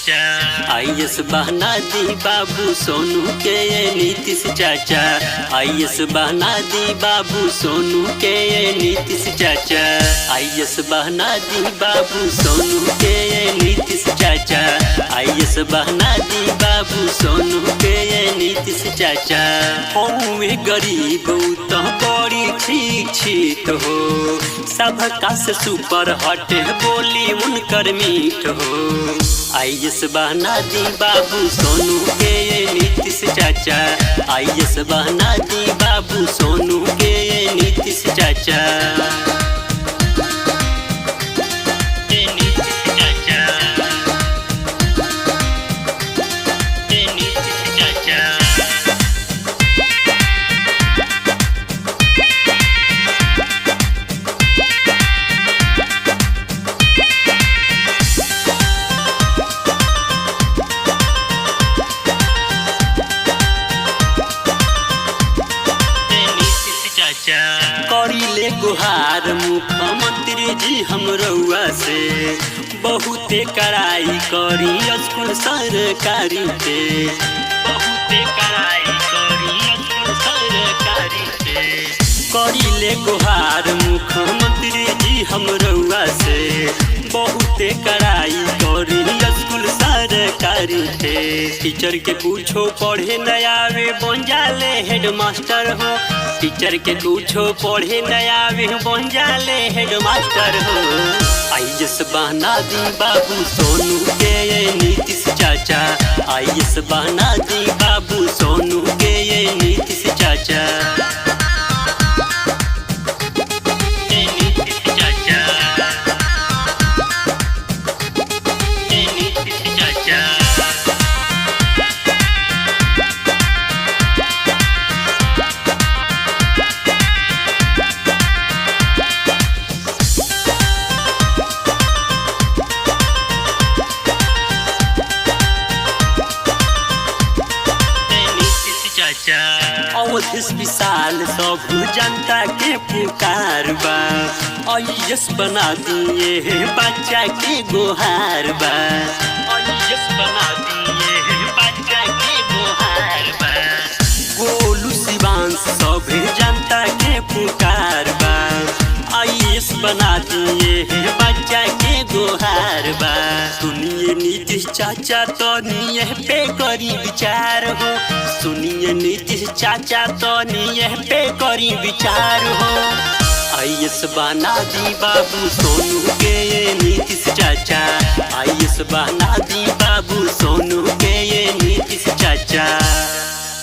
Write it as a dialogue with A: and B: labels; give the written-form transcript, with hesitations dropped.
A: चाचा। आईएएस बना दी बाबू सोनू के ये नीतीश चाचा। आईएएस बना दी बाबू सोनू के ये नीतीश चाचा। आईएएस बना दी बाबू सोनू के ये नीतीश चाचा। आईएएस बना दी बाबू सोनू के ये नीतीश चाचा। हमें गरीब तो बड़ी ठीक हो, सबका से सुपर हट बोली उनकर मीठ हो। आईएएस बना दी बाबू सोनू के ये नीतीश चाचा। आईएएस बना दी बाबू सोनू के ये नीतीश चाचा। करीले गुहार मुख्यमंत्री जी हम रउआ से, बहुते कड़ाई करी स्कूल सरकारी पे। बहुते कड़ाई करी स्कूल सरकारी पे। करीले गुहार मुख्यमंत्री जी हम रउआ से, बहुते कड़ाई करी स्कूल सरकारी पे। टीचर के कुछो पढ़े न आवे बन जाले हेड मास्टर हो। टीचर के कुछो पढ़े न आवे बन जाले हेड मास्टर हो। आईएएस बना दी बाबू सोनू के ये नीतीश चाचा। आईएएस बना दी बाबू सोनू के ये नीतीश चाचा। अवधेश विशाल सब जनता के पुकार बा। आईएएस बना दिए है बच्चा के गुहार बा। आईएएस बना दिए है बच्चा के गुहार बा। गोलू शिवांश सब जनता के पुकार बा। आईएएस बना दिए है बच्चा के गुहार बा। सुनिए नीतीश चाचा तो निये पे करी विचार हो। सुनिए नीतीश चाचा तो निये पे करी विचार हो। आईएएस बना दी बाबू सोनू के ये नीतीश चाचा। आईएएस बना दी बाबू सोनू के ये नीतीश चाचा।